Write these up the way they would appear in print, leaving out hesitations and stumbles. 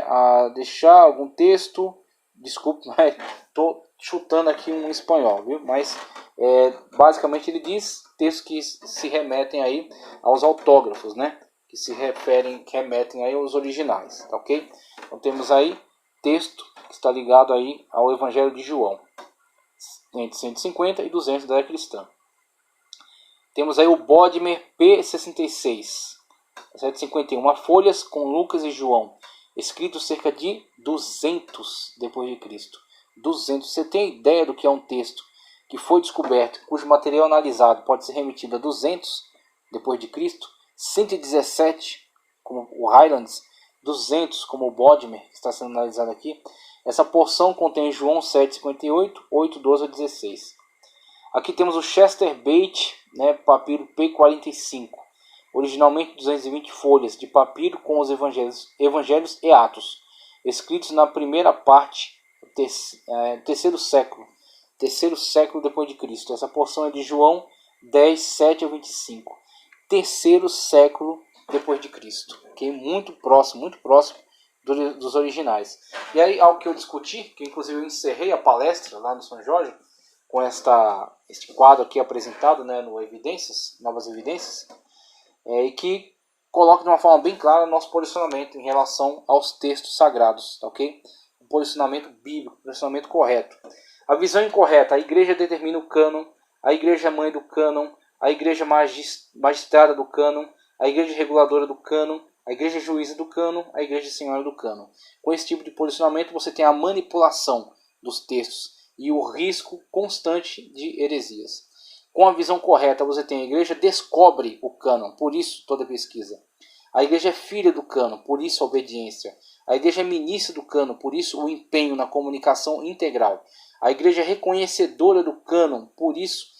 a deixar algum texto, desculpe, mas estou chutando aqui um espanhol, viu? Mas basicamente ele diz textos que se remetem aí aos autógrafos, né? Que remetem aí aos originais, tá ok? Então temos aí texto que está ligado aí ao Evangelho de João, entre 150 e 200 da era cristã. Temos aí o Bodmer P66, 751 folhas com Lucas e João, escritos cerca de 200 depois de Cristo. 200. Você tem ideia do que é um texto que foi descoberto, cujo material analisado pode ser remetido a 200 depois de Cristo? 117 como o Highlands, 200 como o Bodmer, que está sendo analisado aqui. Essa porção contém João 7,58, 8, 12 a 16. Aqui temos o Chester Bate, né, papiro P45, originalmente 220 folhas de papiro com os evangelhos e Atos, escritos na primeira parte, terceiro século depois de Cristo. Essa porção é de João 10, 7 a 25, terceiro século depois de Cristo, que é muito próximo dos originais. E aí, algo que eu discuti, que inclusive eu encerrei a palestra lá no São Jorge, com este quadro aqui apresentado, né, no Evidências, Novas Evidências, e que coloca de uma forma bem clara o nosso posicionamento em relação aos textos sagrados, tá, ok? Um posicionamento bíblico, um posicionamento correto. A visão incorreta: a igreja determina o cânon, a igreja mãe do cânon, a igreja magistrada do cânon, a igreja reguladora do cânon, a igreja juíza do cânon, a igreja senhora do cânon. Com esse tipo de posicionamento você tem a manipulação dos textos e o risco constante de heresias. Com a visão correta, você tem a igreja descobre o cânon, por isso toda pesquisa. A igreja é filha do cânon, por isso a obediência. A igreja é ministra do cânon, por isso o empenho na comunicação integral. A igreja é reconhecedora do cânon, por isso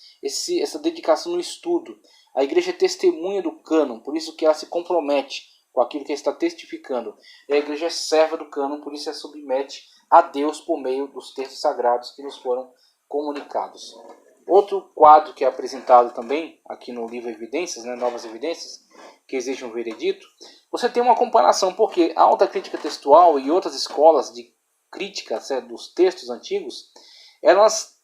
essa dedicação no estudo. A igreja é testemunha do cânon, por isso que ela se compromete com aquilo que está testificando. E a igreja é serva do cânon, por isso ela submete a Deus por meio dos textos sagrados que nos foram comunicados. Outro quadro que é apresentado também aqui no livro Evidências, né, Novas Evidências, que exige um veredito, você tem uma comparação, porque a alta crítica textual e outras escolas de crítica dos textos antigos, elas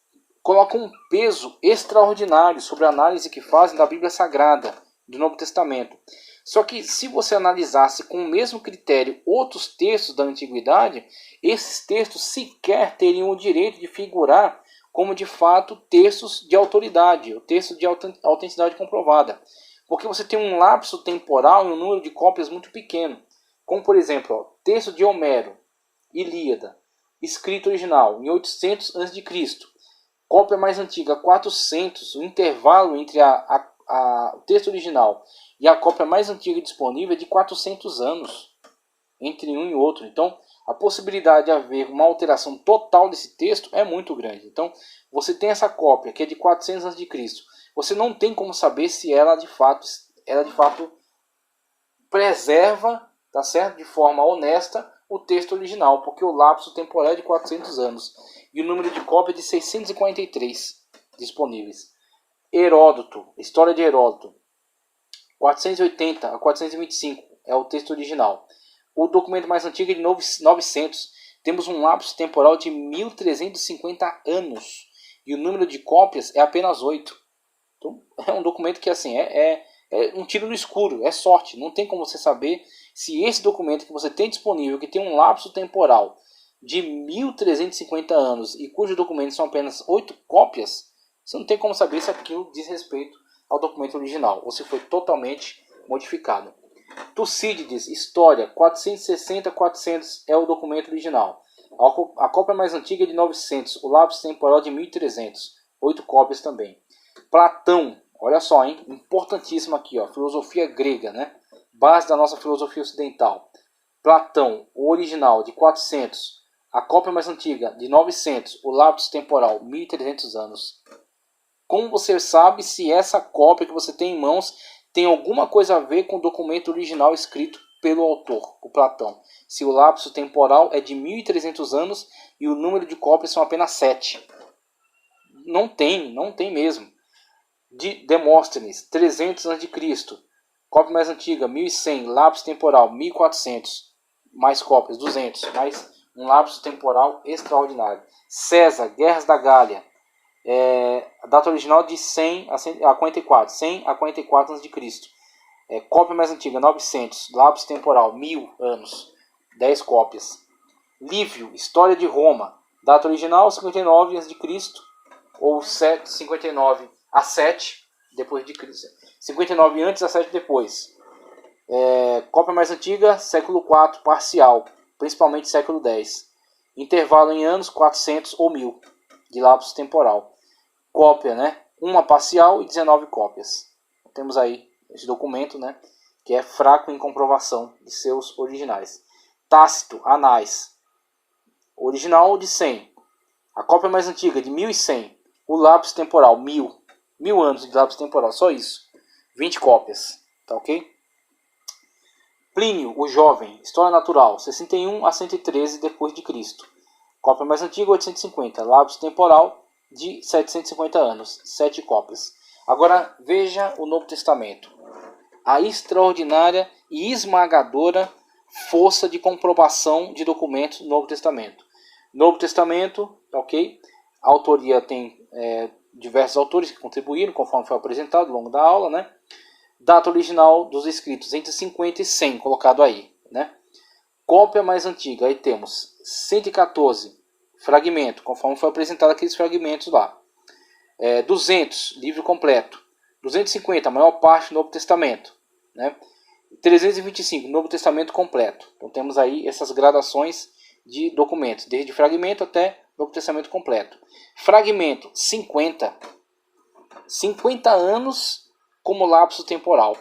colocam um peso extraordinário sobre a análise que fazem da Bíblia Sagrada, do Novo Testamento. Só que se você analisasse com o mesmo critério outros textos da Antiguidade, esses textos sequer teriam o direito de figurar como de fato textos de autoridade, o texto de autenticidade comprovada. Porque você tem um lapso temporal e um número de cópias muito pequeno. Como por exemplo, texto de Homero, Ilíada, escrito original em 800 a.C., cópia mais antiga 400, o intervalo entre o texto original e a cópia mais antiga disponível é de 400 anos entre um e outro. Então, a possibilidade de haver uma alteração total desse texto é muito grande. Então, você tem essa cópia que é de 400 a.C. Você não tem como saber se ela de fato preserva, tá certo, de forma honesta o texto original, porque o lapso temporal é de 400 anos e o número de cópias é de 643 disponíveis. Heródoto, História de Heródoto, 480 a 425 é o texto original. O documento mais antigo é de 900. Temos um lapso temporal de 1350 anos e o número de cópias é apenas 8. Então, é um documento que assim é um tiro no escuro, é sorte. Não tem como você saber se esse documento que você tem disponível, que tem um lapso temporal de 1350 anos e cujos documentos são apenas 8 cópias, você não tem como saber se aquilo diz respeito ao documento original ou se foi totalmente modificado. Tucídides, História, 460 a 400 é o documento original. A cópia mais antiga é de 900, o lapso temporal de 1300, 8 cópias também. Platão, olha só, hein? Importantíssimo aqui, ó, filosofia grega, né? Base da nossa filosofia ocidental. Platão, o original de 400, a cópia mais antiga de 900, o lapso temporal 1300 anos. Como você sabe se essa cópia que você tem em mãos tem alguma coisa a ver com o documento original escrito pelo autor, o Platão? Se o lapso temporal é de 1300 anos e o número de cópias são apenas 7. Não tem mesmo. De Demóstenes, 300 a.C., cópia mais antiga, 1100, lapso temporal 1400. mais cópias, 200, mais um lapso temporal extraordinário. César, Guerras da Gália, a data original de 100 a 44, 100 a 44 a.C. Cópia mais antiga, 900, lapso temporal, 1000 anos, 10 cópias. Lívio, História de Roma, data original 59 a.C. ou 59 a 7 depois de Cristo. 59 antes a 7 depois. Cópia mais antiga, século IV, parcial, principalmente século X. Intervalo em anos, 400 ou 1000 de lapso temporal. Cópia, né? Uma parcial e 19 cópias. Temos aí esse documento, né? Que é fraco em comprovação de seus originais. Tácito, Anais, original de 100. A cópia mais antiga de 1100. O lapso temporal, 1000 anos de lapso temporal, só isso. 20 cópias, tá ok? Plínio, o Jovem, História Natural, 61 a 113 depois de Cristo. Cópia mais antiga, 850. Lapso temporal de 750 anos, 7 cópias. Agora veja o Novo Testamento. A extraordinária e esmagadora força de comprovação de documentos do Novo Testamento. Novo Testamento, ok? A autoria tem diversos autores que contribuíram, conforme foi apresentado ao longo da aula, né? Data original dos escritos entre 50 e 100, colocado aí, né? Cópia mais antiga, aí temos 114, fragmento, conforme foi apresentado aqueles fragmentos lá. 200, livro completo. 250, a maior parte do Novo Testamento, né? 325, Novo Testamento completo. Então temos aí essas gradações de documentos, desde fragmento até Novo Testamento completo. Fragmento, 50 anos como lapso temporal.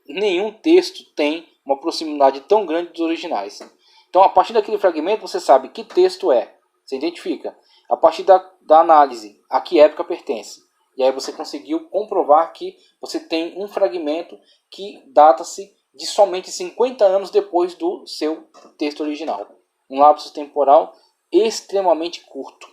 Nenhum texto tem uma proximidade tão grande dos originais. Então, a partir daquele fragmento, você sabe que texto é. Você identifica. A partir da análise, a que época pertence. E aí você conseguiu comprovar que você tem um fragmento que data-se de somente 50 anos depois do seu texto original. Um lapso temporal extremamente curto.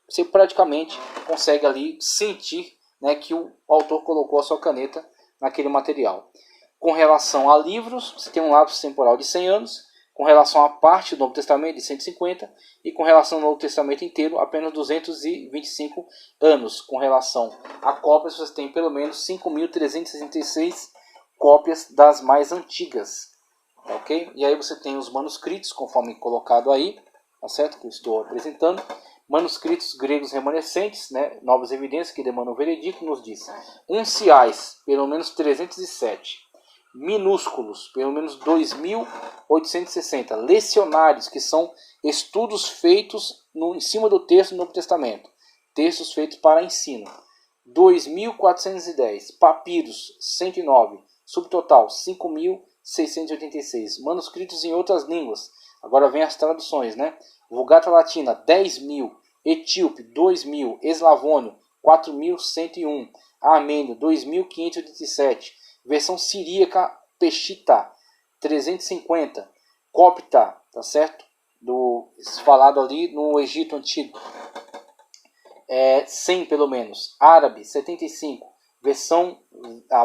Você praticamente consegue ali sentir, né, que o autor colocou a sua caneta naquele material. Com relação a livros, você tem um lapso temporal de 100 anos. Com relação à parte do Novo Testamento, de 150. E com relação ao Novo Testamento inteiro, apenas 225 anos. Com relação a cópias, você tem pelo menos 5.366 cópias das mais antigas. Ok? E aí você tem os manuscritos, conforme colocado aí, tá certo? Que eu estou apresentando. Manuscritos gregos remanescentes, né? Novas evidências que demandam o veredicto, nos diz. Unciais, pelo menos 307. Minúsculos, pelo menos 2.860. Lecionários, que são estudos feitos em cima do texto do Novo Testamento. Textos feitos para ensino. 2.410. Papiros, 109. Subtotal, 5.686. Manuscritos em outras línguas. Agora vem as traduções, né? Vulgata Latina, 10.000. Etíope, 2.000. Eslavônio, 4.101. Armênio, 2.587. Versão siríaca Peshitta, 350. Copta, tá certo? Falado ali no Egito Antigo. 100 pelo menos. Árabe, 75. Versão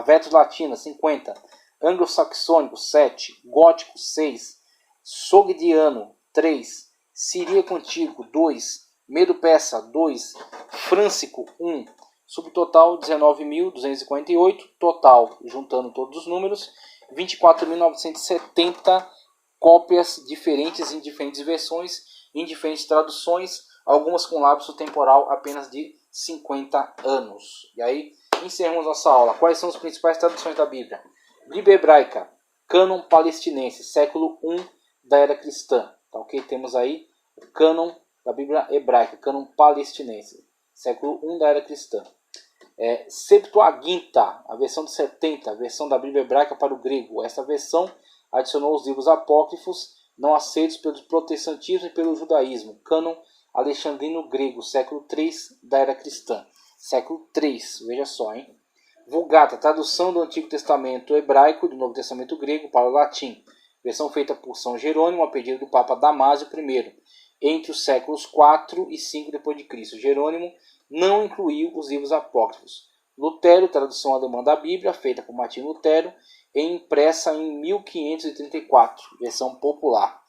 Vetus Latina, 50. Anglo-saxônico, 7. Gótico, 6. Sogdiano, 3. Siríaco Antigo, 2. Medo-Persa, 2. Frâncico, 1. Subtotal 19.248, total, juntando todos os números, 24.970 cópias diferentes em diferentes versões, em diferentes traduções, algumas com lapso temporal apenas de 50 anos. E aí, encerramos nossa aula. Quais são as principais traduções da Bíblia? Bíblia Hebraica, Cânon Palestinense, século I da Era Cristã. Tá, ok? Temos aí o Cânon da Bíblia Hebraica, Cânon Palestinense, século I da Era Cristã. Septuaginta, a versão de 70, a versão da Bíblia Hebraica para o grego. Essa versão adicionou os livros apócrifos não aceitos pelo protestantismo e pelo judaísmo. Cânon alexandrino grego, século III da Era Cristã. Século III, veja só, hein? Vulgata, tradução do Antigo Testamento hebraico do Novo Testamento grego para o latim. Versão feita por São Jerônimo a pedido do Papa Damásio I, entre os séculos 4 e 5 depois de Cristo. Jerônimo não incluiu os livros apócrifos. Lutero, tradução alemã da Bíblia, feita por Martinho Lutero, e impressa em 1534, versão popular.